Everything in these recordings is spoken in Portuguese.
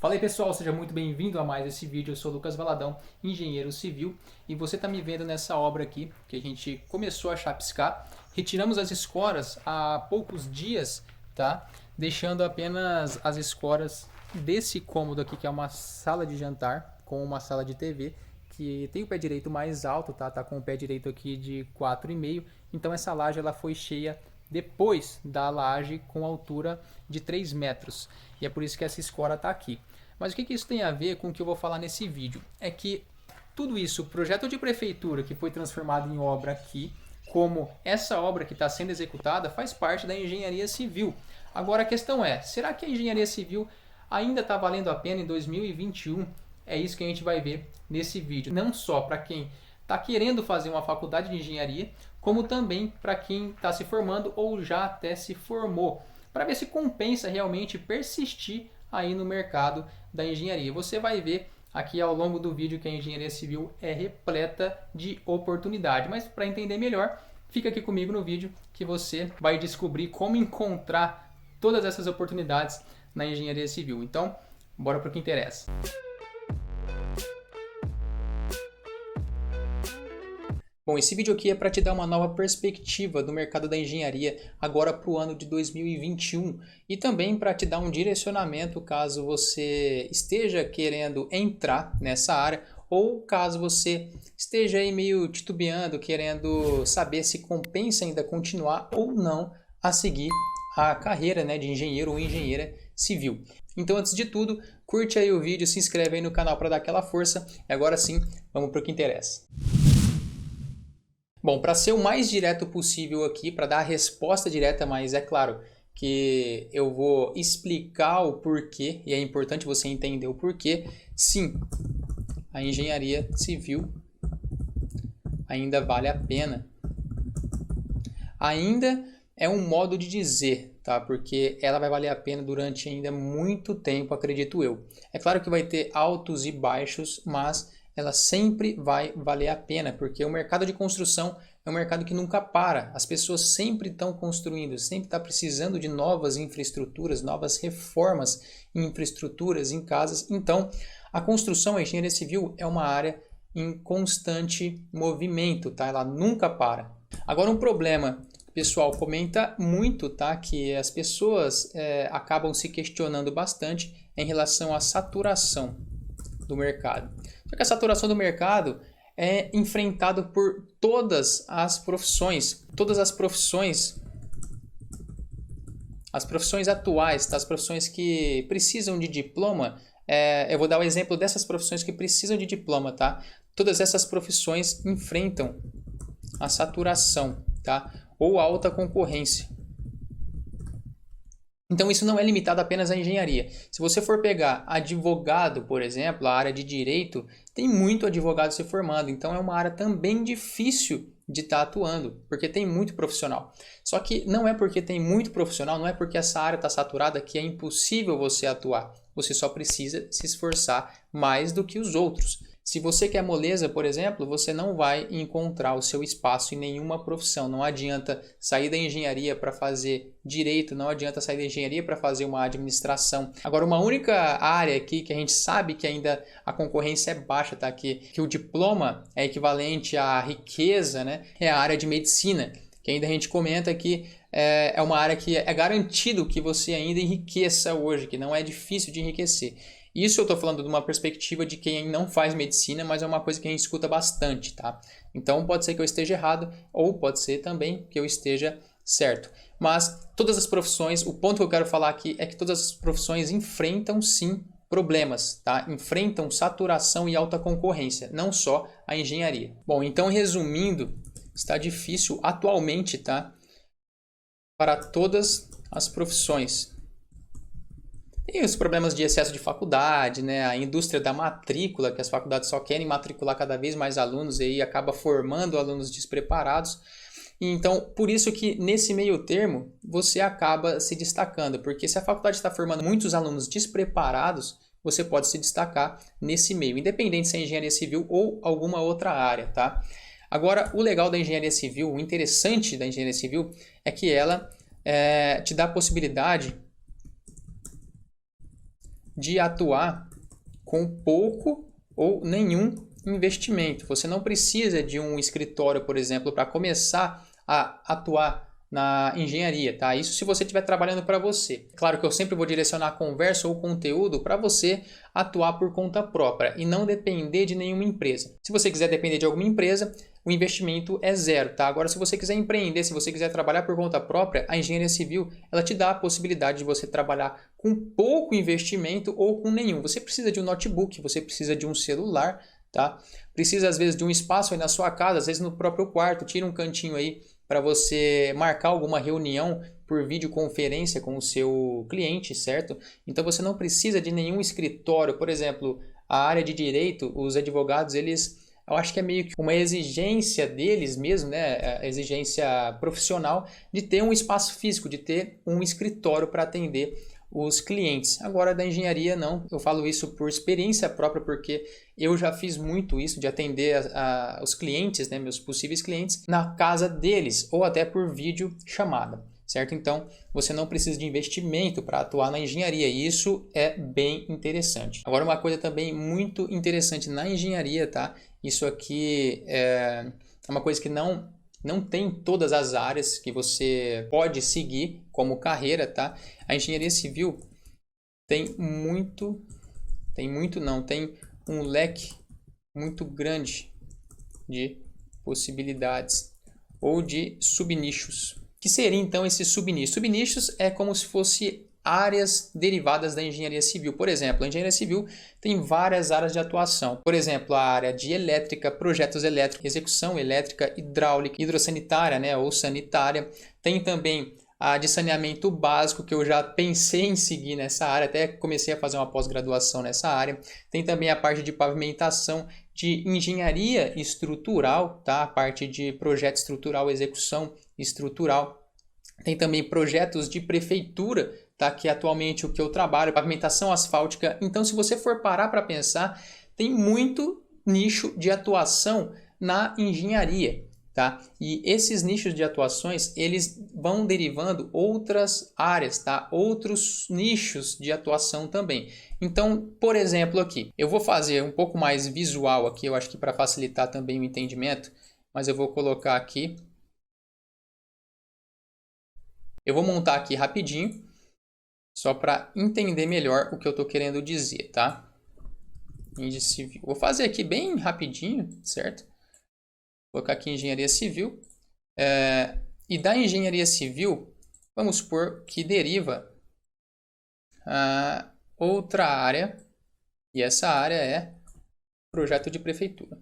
Fala aí pessoal, seja muito bem-vindo a mais esse vídeo. Eu sou o Lucas Valadão, engenheiro civil, e você está me vendo nessa obra aqui que a gente começou a chapiscar. Retiramos as escoras há poucos dias, tá? Deixando apenas as escoras desse cômodo aqui, que é uma sala de jantar com uma sala de TV, que tem o pé direito mais alto, tá? Tá com o pé direito aqui de 4,5. Então essa laje ela foi cheia depois da laje com altura de 3 metros. E é por isso que essa escora está aqui. Mas o que isso tem a ver com o que eu vou falar nesse vídeo? É que tudo isso, o projeto de prefeitura que foi transformado em obra aqui, como essa obra que está sendo executada, faz parte da engenharia civil. Agora a questão é, será que a engenharia civil ainda está valendo a pena em 2021? É isso que a gente vai ver nesse vídeo. Não só para quem está querendo fazer uma faculdade de engenharia, como também para quem está se formando ou já até se formou, para ver se compensa realmente persistir aí no mercado da engenharia. Você vai ver aqui ao longo do vídeo que a engenharia civil é repleta de oportunidade, mas para entender melhor, fica aqui comigo no vídeo que você vai descobrir como encontrar todas essas oportunidades na engenharia civil. Então, bora para o que interessa. Bom, esse vídeo aqui é para te dar uma nova perspectiva do mercado da engenharia agora para o ano de 2021 e também para te dar um direcionamento caso você esteja querendo entrar nessa área ou caso você esteja aí meio titubeando, querendo saber se compensa ainda continuar ou não a seguir a carreira, né, de engenheiro ou engenheira civil. Então, antes de tudo, curte aí o vídeo, se inscreve aí no canal para dar aquela força e agora sim, vamos para o que interessa. Bom, para ser o mais direto possível aqui, para dar a resposta direta, mas é claro que eu vou explicar o porquê, e é importante você entender o porquê. Sim, a engenharia civil ainda vale a pena. Ainda é um modo de dizer, tá? Porque ela vai valer a pena durante ainda muito tempo, acredito eu. É claro que vai ter altos e baixos, mas ela sempre vai valer a pena, porque o mercado de construção é um mercado que nunca para. As pessoas sempre estão construindo, sempre está precisando de novas infraestruturas, novas reformas em infraestruturas, em casas. Então, a construção, a engenharia civil é uma área em constante movimento, tá? Ela nunca para. Agora, um problema que o pessoal comenta muito, tá? Que as pessoas acabam se questionando bastante em relação à saturação do mercado. Só que a saturação do mercado é enfrentada por todas as profissões atuais, tá? As profissões que precisam de diploma. Eu vou dar o exemplo dessas profissões que precisam de diploma, tá? Todas essas profissões enfrentam a saturação, tá? Ou a alta concorrência. Então isso não é limitado apenas à engenharia. Se você for pegar advogado, por exemplo, a área de direito, tem muito advogado se formando. Então é uma área também difícil de estar atuando, porque tem muito profissional. Só que não é porque tem muito profissional, não é porque essa área está saturada que é impossível você atuar. Você só precisa se esforçar mais do que os outros. Se você quer moleza, por exemplo, você não vai encontrar o seu espaço em nenhuma profissão. Não adianta sair da engenharia para fazer direito, não adianta sair da engenharia para fazer uma administração. Agora, uma única área aqui que a gente sabe que ainda a concorrência é baixa, tá? Que o diploma é equivalente à riqueza, né? É a área de medicina, que ainda a gente comenta que é uma área que é garantido que você ainda enriqueça hoje, que não é difícil de enriquecer. Isso eu estou falando de uma perspectiva de quem não faz medicina, mas é uma coisa que a gente escuta bastante, tá? Então pode ser que eu esteja errado ou pode ser também que eu esteja certo. Mas todas as profissões, o ponto que eu quero falar aqui é que todas as profissões enfrentam sim problemas, tá? Enfrentam saturação e alta concorrência, não só a engenharia. Bom, então resumindo, está difícil atualmente, tá? Para todas as profissões. Tem os problemas de excesso de faculdade, né? A indústria da matrícula, que as faculdades só querem matricular cada vez mais alunos e aí acaba formando alunos despreparados. Então, por isso que nesse meio termo você acaba se destacando, porque se a faculdade está formando muitos alunos despreparados, você pode se destacar nesse meio, independente se é engenharia civil ou alguma outra área, tá? Agora, o legal da engenharia civil, o interessante da engenharia civil é que ela te dá a possibilidade de atuar com pouco ou nenhum investimento. Você não precisa de um escritório, por exemplo, para começar a atuar na engenharia, tá? Isso se você estiver trabalhando para você. Claro que eu sempre vou direcionar a conversa ou conteúdo para você atuar por conta própria e não depender de nenhuma empresa. Se você quiser depender de alguma empresa, o investimento é zero, tá? Agora, se você quiser empreender, se você quiser trabalhar por conta própria, a engenharia civil, ela te dá a possibilidade de você trabalhar com pouco investimento ou com nenhum. Você precisa de um notebook, você precisa de um celular, tá? Precisa às vezes de um espaço aí na sua casa, às vezes no próprio quarto, tira um cantinho aí para você marcar alguma reunião por videoconferência com o seu cliente, certo? Então você não precisa de nenhum escritório. Por exemplo, a área de direito, os advogados, eu acho que é meio que uma exigência deles mesmo, né? A exigência profissional de ter um espaço físico, de ter um escritório para atender os clientes. Agora, da engenharia, não. Eu falo isso por experiência própria, porque eu já fiz muito isso, de atender os clientes, né, meus possíveis clientes, na casa deles, ou até por vídeo chamada, certo? Então, você não precisa de investimento para atuar na engenharia, e isso é bem interessante. Agora, uma coisa também muito interessante na engenharia, tá? Isso aqui é uma coisa que não tem todas as áreas que você pode seguir como carreira, tá? A engenharia civil tem um leque muito grande de possibilidades ou de subnichos. O que seriam então esses subnichos? Subnichos é como se fosse áreas derivadas da engenharia civil. Por exemplo, a engenharia civil tem várias áreas de atuação. Por exemplo, a área de elétrica, projetos elétricos, execução elétrica, hidráulica, hidrossanitária, né, ou sanitária. Tem também a de saneamento básico, que eu já pensei em seguir nessa área, até comecei a fazer uma pós-graduação nessa área. Tem também a parte de pavimentação, de engenharia estrutural, tá? A parte de projeto estrutural, execução estrutural. Tem também projetos de prefeitura, tá? Que atualmente o que eu trabalho, pavimentação asfáltica. Então, se você for parar para pensar, tem muito nicho de atuação na engenharia, tá? E esses nichos de atuações, eles vão derivando outras áreas, tá? Outros nichos de atuação também. Então, por exemplo, aqui, eu vou fazer um pouco mais visual aqui, eu acho que para facilitar também o entendimento, mas eu vou colocar aqui. Eu vou montar aqui rapidinho, só para entender melhor o que eu estou querendo dizer, tá? Engenharia civil. Vou fazer aqui bem rapidinho, certo? Vou colocar aqui engenharia civil. E da engenharia civil, vamos supor que deriva outra área, e essa área é projeto de prefeitura.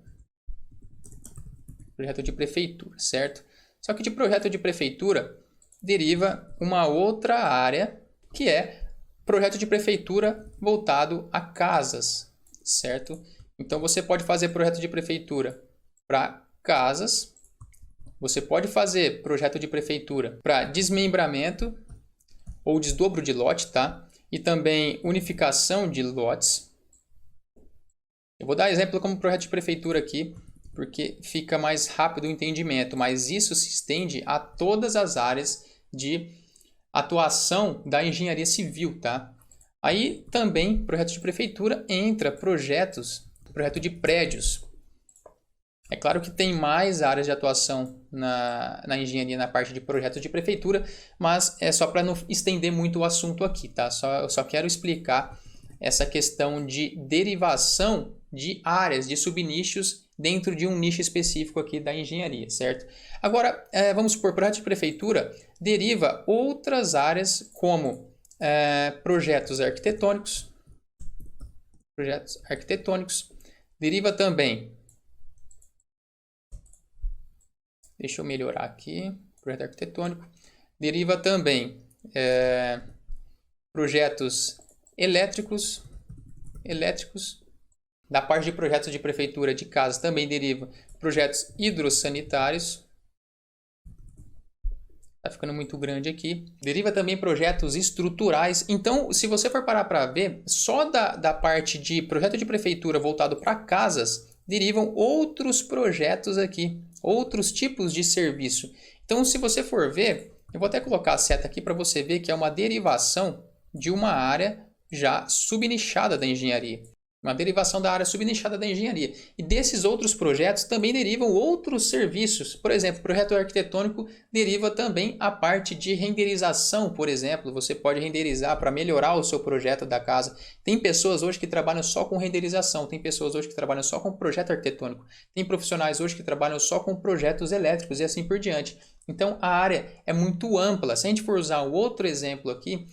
Projeto de prefeitura, certo? Só que de projeto de prefeitura deriva uma outra área, que é projeto de prefeitura voltado a casas, certo? Então você pode fazer projeto de prefeitura para casas, você pode fazer projeto de prefeitura para desmembramento ou desdobro de lote, tá? E também unificação de lotes. Eu vou dar exemplo como projeto de prefeitura aqui, porque fica mais rápido o entendimento, mas isso se estende a todas as áreas de atuação da engenharia civil, tá? Aí também, projeto de prefeitura, entra projeto de prédios. É claro que tem mais áreas de atuação na engenharia, na parte de projetos de prefeitura, mas é só para não estender muito o assunto aqui, tá? Eu só quero explicar essa questão de derivação de áreas, de subnichos dentro de um nicho específico aqui da engenharia, certo? Agora, vamos supor, projeto de prefeitura deriva outras áreas como projetos arquitetônicos, deriva também, deixa eu melhorar aqui, projeto arquitetônico, deriva também projetos elétricos, da parte de projetos de prefeitura de casas também deriva projetos hidrossanitários. Está ficando muito grande aqui. Deriva também projetos estruturais. Então, se você for parar para ver, só da parte de projeto de prefeitura voltado para casas, derivam outros projetos aqui, outros tipos de serviço. Então, se você for ver, eu vou até colocar a seta aqui para você ver que é uma derivação de uma área já subnichada da engenharia. Uma derivação da área subnichada da engenharia. E desses outros projetos também derivam outros serviços. Por exemplo, o projeto arquitetônico deriva também a parte de renderização, por exemplo. Você pode renderizar para melhorar o seu projeto da casa. Tem pessoas hoje que trabalham só com renderização. Tem pessoas hoje que trabalham só com projeto arquitetônico. Tem profissionais hoje que trabalham só com projetos elétricos e assim por diante. Então, a área é muito ampla. Se a gente for usar um outro exemplo aqui,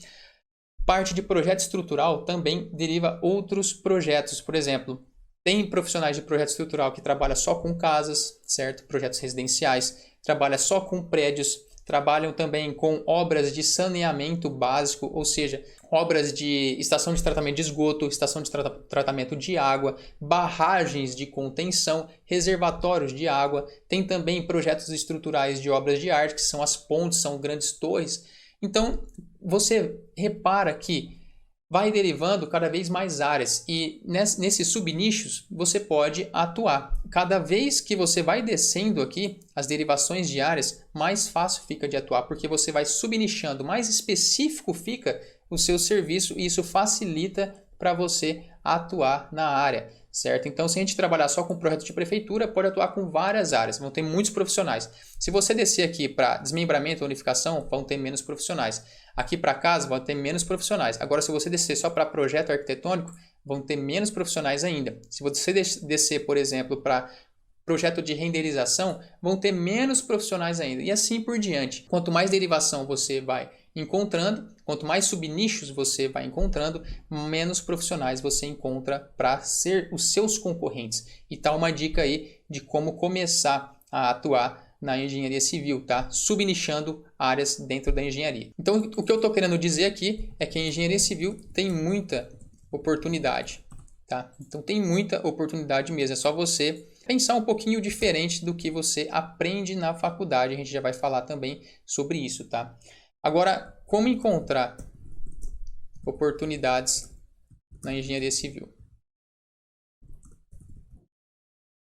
parte de projeto estrutural também deriva outros projetos. Por exemplo, tem profissionais de projeto estrutural que trabalham só com casas, certo? Projetos residenciais, trabalham só com prédios, trabalham também com obras de saneamento básico, ou seja, obras de estação de tratamento de esgoto, estação de tratamento de água, barragens de contenção, reservatórios de água. Tem também projetos estruturais de obras de arte, que são as pontes, são grandes torres. Então, você repara que vai derivando cada vez mais áreas e nesses subnichos você pode atuar. Cada vez que você vai descendo aqui as derivações de áreas, mais fácil fica de atuar, porque você vai subnichando, mais específico fica o seu serviço e isso facilita para você atuar na área, certo? Então, se a gente trabalhar só com projeto de prefeitura, pode atuar com várias áreas, vão ter muitos profissionais. Se você descer aqui para desmembramento ou unificação, vão ter menos profissionais. Aqui para casa, vão ter menos profissionais. Agora, se você descer só para projeto arquitetônico, vão ter menos profissionais ainda. Se você descer, por exemplo, para projeto de renderização, vão ter menos profissionais ainda. E assim por diante. Quanto mais derivação você vai encontrando, quanto mais subnichos você vai encontrando, menos profissionais você encontra para ser os seus concorrentes. E tá uma dica aí de como começar a atuar na engenharia civil, tá? Subnichando áreas dentro da engenharia. Então, o que eu estou querendo dizer aqui é que a engenharia civil tem muita oportunidade, tá? Então, tem muita oportunidade mesmo. É só você pensar um pouquinho diferente do que você aprende na faculdade. A gente já vai falar também sobre isso, tá? Agora, como encontrar oportunidades na engenharia civil?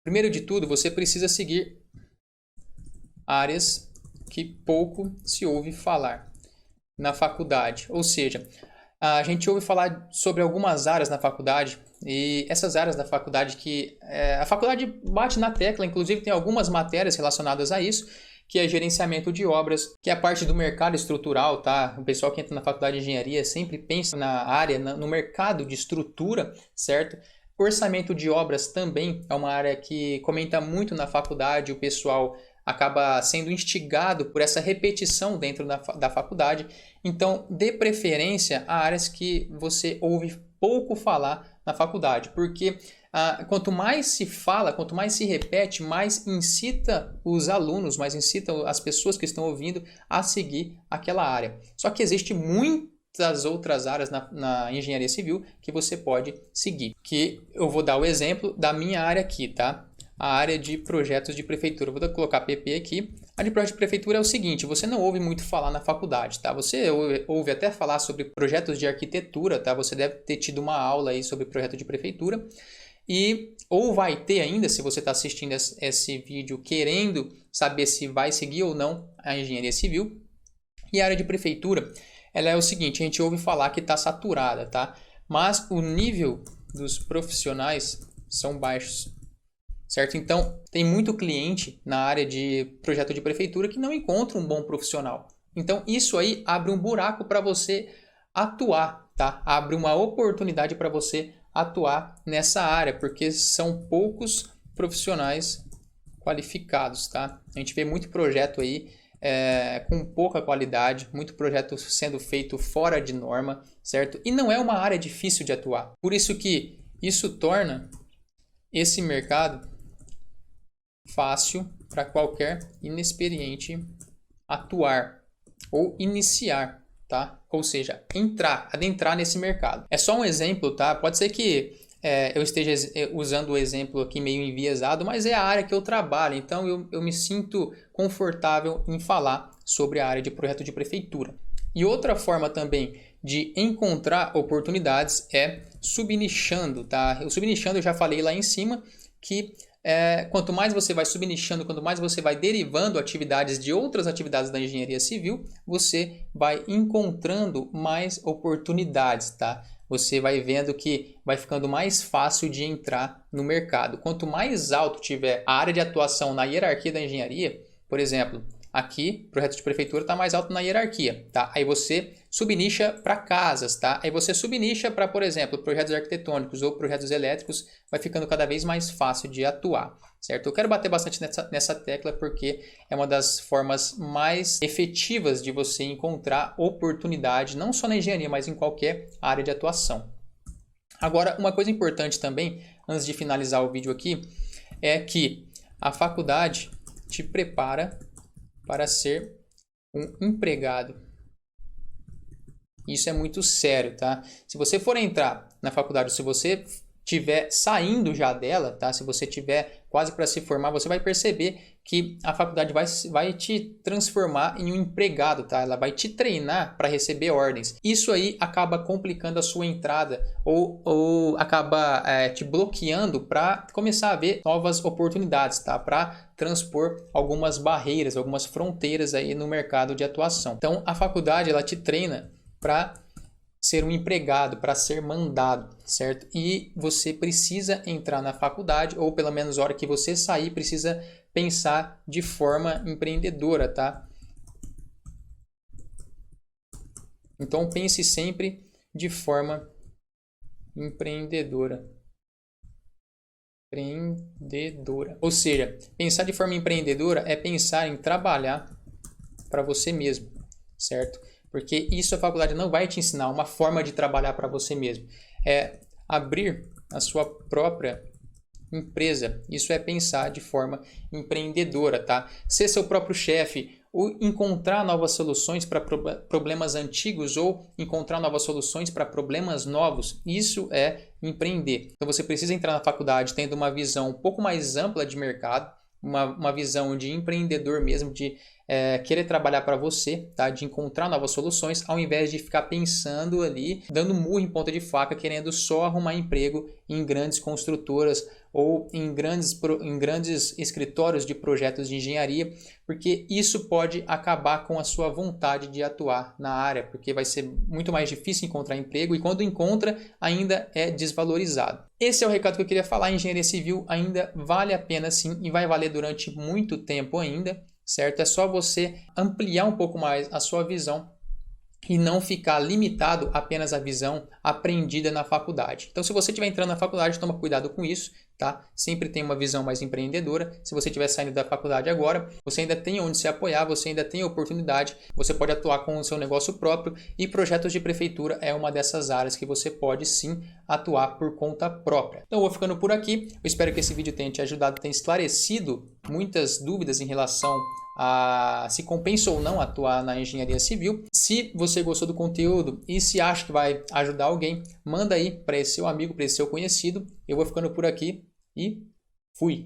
Primeiro de tudo, você precisa seguir áreas que pouco se ouve falar na faculdade. Ou seja, a gente ouve falar sobre algumas áreas na faculdade e essas áreas da faculdade que a faculdade bate na tecla, inclusive tem algumas matérias relacionadas a isso, que é gerenciamento de obras, que é a parte do mercado estrutural, tá? O pessoal que entra na faculdade de engenharia sempre pensa na área, no mercado de estrutura, certo? Orçamento de obras também é uma área que comenta muito na faculdade, o pessoal acaba sendo instigado por essa repetição dentro da faculdade. Então, dê preferência a áreas que você ouve pouco falar na faculdade, porque quanto mais se fala, quanto mais se repete, mais incita os alunos, mais incita as pessoas que estão ouvindo a seguir aquela área. Só que existe muitas outras áreas na engenharia civil que você pode seguir, que eu vou dar o exemplo da minha área aqui, tá? A área de projetos de prefeitura. Vou colocar PP aqui. A de projeto de prefeitura é o seguinte, você não ouve muito falar na faculdade, tá? Você ouve até falar sobre projetos de arquitetura, tá? Você deve ter tido uma aula aí sobre projeto de prefeitura. Ou vai ter ainda, se você está assistindo esse vídeo querendo saber se vai seguir ou não a engenharia civil. E a área de prefeitura, ela é o seguinte, a gente ouve falar que está saturada, tá? Mas o nível dos profissionais são baixos. Certo? Então, tem muito cliente na área de projeto de prefeitura que não encontra um bom profissional. Então, isso aí abre um buraco para você atuar, tá? Abre uma oportunidade para você atuar nessa área, porque são poucos profissionais qualificados, tá? A gente vê muito projeto aí com pouca qualidade, muito projeto sendo feito fora de norma, certo? E não é uma área difícil de atuar. Por isso que isso torna esse mercado fácil para qualquer inexperiente atuar ou iniciar, tá? Ou seja, adentrar nesse mercado. É só um exemplo, tá? Pode ser que eu esteja usando o exemplo aqui meio enviesado, mas é a área que eu trabalho, então eu me sinto confortável em falar sobre a área de projeto de prefeitura. E outra forma também de encontrar oportunidades é subnichando, tá? O subnichando eu já falei lá em cima que quanto mais você vai subnichando, quanto mais você vai derivando atividades de outras atividades da engenharia civil, você vai encontrando mais oportunidades, tá? você vai vendo que vai ficando mais fácil de entrar no mercado. Quanto mais alto tiver a área de atuação na hierarquia da engenharia, por exemplo, aqui, projeto de prefeitura está mais alto na hierarquia, tá? Aí você subnicha para casas, tá? Aí você subnicha para, por exemplo, projetos arquitetônicos ou projetos elétricos, vai ficando cada vez mais fácil de atuar, certo? Eu quero bater bastante nessa tecla porque é uma das formas mais efetivas de você encontrar oportunidade, não só na engenharia, mas em qualquer área de atuação. Agora, uma coisa importante também, antes de finalizar o vídeo aqui, é que a faculdade te prepara para ser um empregado. Isso é muito sério, tá? Se você for entrar na faculdade, se você estiver saindo já dela, tá? Se você estiver quase para se formar, você vai perceber que a faculdade vai te transformar em um empregado, tá? Ela vai te treinar para receber ordens. Isso aí acaba complicando a sua entrada ou acaba te bloqueando para começar a ver novas oportunidades, tá? Para transpor algumas barreiras, algumas fronteiras aí no mercado de atuação. Então, a faculdade ela te treina para ser um empregado, para ser mandado, certo? E você precisa entrar na faculdade, ou pelo menos a hora que você sair, precisa pensar de forma empreendedora, tá? Então pense sempre de forma empreendedora. Ou seja, pensar de forma empreendedora é pensar em trabalhar para você mesmo, certo? Porque isso a faculdade não vai te ensinar, uma forma de trabalhar para você mesmo. É abrir a sua própria empresa. Isso é pensar de forma empreendedora, tá? Ser seu próprio chefe, ou encontrar novas soluções para problemas antigos ou encontrar novas soluções para problemas novos. Isso é empreender. Então você precisa entrar na faculdade tendo uma visão um pouco mais ampla de mercado, uma visão de empreendedor mesmo, de querer trabalhar para você, tá? De encontrar novas soluções, ao invés de ficar pensando ali, dando murro em ponta de faca, querendo só arrumar emprego em grandes construtoras ou em grandes escritórios de projetos de engenharia, porque isso pode acabar com a sua vontade de atuar na área, porque vai ser muito mais difícil encontrar emprego e quando encontra ainda é desvalorizado. Esse é o recado que eu queria falar. A engenharia civil ainda vale a pena sim e vai valer durante muito tempo ainda, certo? É só você ampliar um pouco mais a sua visão e não ficar limitado apenas à visão aprendida na faculdade. Então, se você estiver entrando na faculdade, toma cuidado com isso, tá? Sempre tem uma visão mais empreendedora. Se você estiver saindo da faculdade agora, você ainda tem onde se apoiar, você ainda tem oportunidade, você pode atuar com o seu negócio próprio e projetos de prefeitura é uma dessas áreas que você pode sim atuar por conta própria. Então, eu vou ficando por aqui. Eu espero que esse vídeo tenha te ajudado, tenha esclarecido muitas dúvidas em relação a se compensa ou não atuar na engenharia civil. Se você gostou do conteúdo e se acha que vai ajudar alguém, manda aí para esse seu amigo, para esse seu conhecido. Eu vou ficando por aqui e fui!